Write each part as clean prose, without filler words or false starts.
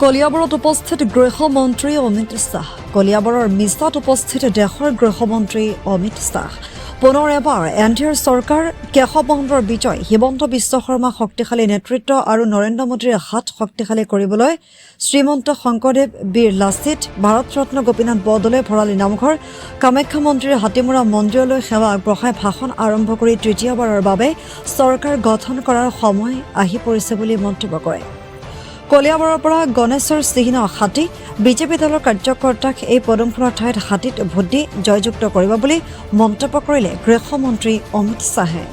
কলিয়াবৰত উপস্থিত গৃহমন্ত্ৰী অমিত শ্বাহ। কলিয়াবৰৰ মিছত উপস্থিত দেশৰ গৃহমন্ত্ৰী অমিত শ্বাহ। পুনৰ এবাৰ এনডিএৰ চৰকাৰ, কেশৱ মহন্তৰ বিজয়, হিমন্ত বিশ্ব শৰ্মা শক্তিশালী নেতৃত্ব আৰু নৰেন্দ্ৰ মোদীৰ হাত শক্তিশালী কৰিবলৈ শ্ৰীমন্ত শংকৰদেৱ, বীৰ লাচিত, ভাৰতৰত্ন গোপীনাথ বৰদলৈ, ভৰালী নামঘৰ, কামাখ্যা মন্দিৰ, হাতীমূৰা মন্দিৰলৈ সেৱা আগবঢ়াই ভাষণ আৰম্ভ কৰি তৃতীয়বাৰৰ বাবে চৰকাৰ গঠন কৰাৰ সময় আহি পৰিছে বুলি মন্তব্য কৰে। কলিয়াবৰৰ পৰা গণেশৰ চিহ্ন হাতী, বিজেপি দলৰ কাৰ্যকৰ্তাক এই পদুমফুলৰ ঠাইত হাতীত ভোট দি জয়যুক্ত কৰিব বুলি মন্তব্য কৰিলে গৃহমন্ত্ৰী অমিত শ্বাহে।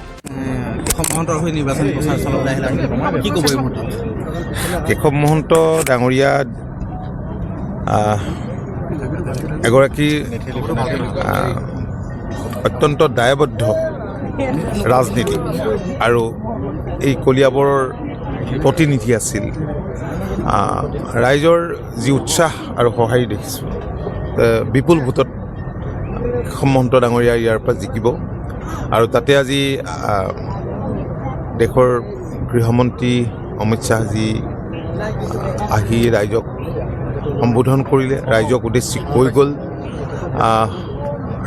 কেশৱ মহন্ত ডাঙৰীয়া এগৰাকী অত্যন্ত দায়বদ্ধ ৰাজনীতিক আৰু এই কলিয়াবৰৰ প্ৰতিনিধি আছিল। ৰাইজৰ যি উৎসাহ আৰু সঁহাৰি দেখিছোঁ, বিপুল ভোটত কেশৱ মহন্ত ডাঙৰীয়া ইয়াৰ পৰা জিকিব। আৰু তাতে আজি দেশৰ গৃহমন্ত্ৰী অমিত শ্বাহজী আহি ৰাইজক সম্বোধন কৰিলে, ৰাইজক উদ্দেশ্যি কৈ গ'ল।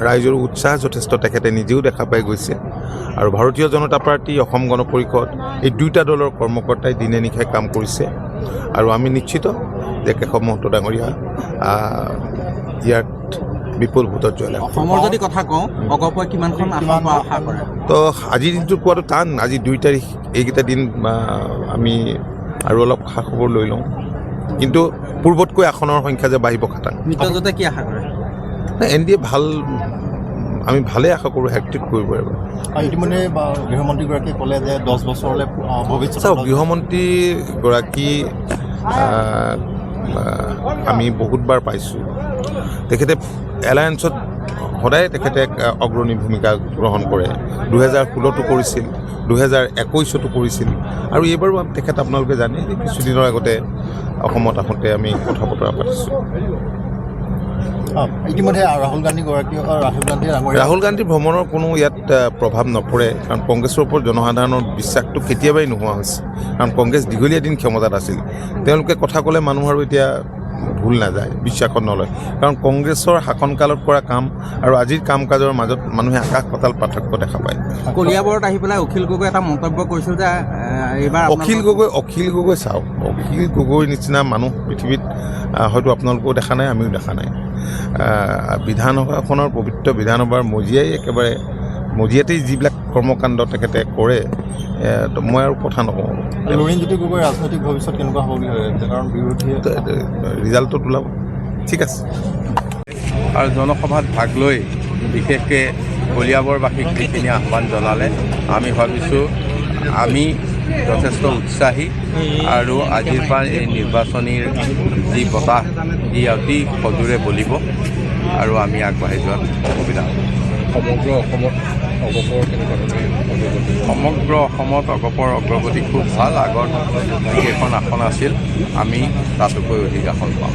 ৰাইজৰ উৎসাহ যথেষ্ট তেখেতে নিজেও দেখা পাই গৈছে। আৰু ভাৰতীয় জনতা পাৰ্টি, অসম গণ পৰিষদ, এই দুয়োটা দলৰ কৰ্মকৰ্তাই দিনে নিশাই কাম কৰিছে। আৰু আমি নিশ্চিত যে কেশৱ মহন্ত ডাঙৰীয়া ইয়াত বিপুল ভোটত জয়লাভ। অসমৰ যদি কথা কওঁ, অগপই কিমানখন আসন আশা কৰে? তো আজিৰ দিনটো কোৱাটো টান। আজি 2 তাৰিখ, এইকেইটা দিন আমি আৰু অলপ খা খবৰ লৈ লওঁ। কিন্তু পূৰ্বতকৈ আসনৰ সংখ্যা যে বাঢ়িব খাটাং। মিত্ৰজোঁটে কি আশা কৰে? এনডিএ ভাল, আমি ভালেই আশা কৰোঁ হেক্টিক কৰিব পাৰিব। ইতিমধ্যে গৃহমন্ত্ৰীগৰাকীয়ে ক'লে যে 10 বছৰলৈ ভৱিষ্যত। গৃহমন্ত্ৰীগৰাকী আমি বহুতবাৰ পাইছোঁ। তেখেতে এলায়েন্সত সদায় তেখেতে এক অগ্ৰণী ভূমিকা গ্ৰহণ কৰে। 2016তো কৰিছিল, 2021তো কৰিছিল। আৰু এইবাৰো তেখেত আপোনালোকে জানে যে কিছুদিনৰ আগতে অসমত আহোঁতে আমি কথা বতৰা পাতিছোঁ। ইতিমধ্যে ৰাহুল গান্ধীৰ ভ্ৰমণৰ কোনো ইয়াত প্ৰভাৱ নপৰে, কাৰণ কংগ্ৰেছৰ ওপৰত জনসাধাৰণৰ বিশ্বাসটো কেতিয়াবাই নোহোৱা হৈছে। কাৰণ কংগ্ৰেছ দীঘলীয়া দিন ক্ষমতাত আছিল। তেওঁলোকে কথা ক'লে মানুহ আৰু এতিয়া ভুল নাযায়, বিশ্বাসত নলয়। কাৰণ কংগ্ৰেছৰ শাসনকালত কৰা কাম আৰু আজিৰ কাম কাজৰ মাজত মানুহে আকাশ পাতাল পাৰ্থক্য দেখা পায়। কলিয়াবৰত আহি পেলাই অখিল গগৈ এটা মন্তব্য কৰিছিল যে এইবাৰ অখিল গগৈ চাওক, অখিল গগৈৰ নিচিনা মানুহ পৃথিৱীত হয়তো আপোনালোকেও দেখা নাই, আমিও দেখা নাই। বিধানসভাখনৰ পবিত্ৰ বিধানসভাৰ মজিয়াতেই যিবিলাক কৰ্মকাণ্ড তেখেতে কৰে, মই আৰু কথা নকওঁ। লুৰিণজ্যোতি গগৈৰ ৰাজনৈতিক ভৱিষ্যত কেনেকুৱা হ'ব বুলি ভাবে? কাৰণ বিৰোধীয়ে ৰিজাল্টত ওলাব। ঠিক আছে। আৰু জনসভাত ভাগ লৈ বিশেষকৈ কলিয়াবৰবাসীক যিখিনি আহ্বান জনালে, আমি ভাবিছোঁ আমি যথেষ্ট উৎসাহী। আৰু আজিৰ পৰা এই নিৰ্বাচনীৰ যি বতাহ, ই অতি সজোৰে বলিব আৰু আমি আগবাঢ়ি যোৱাত সুবিধা হ'ব। সমগ্ৰ অসমত অগপৰ অগ্ৰগতি খুব ভাল। আগত যিকেইখন আসন আছিল, আমি তাতোকৈ অধিক আসন পাম।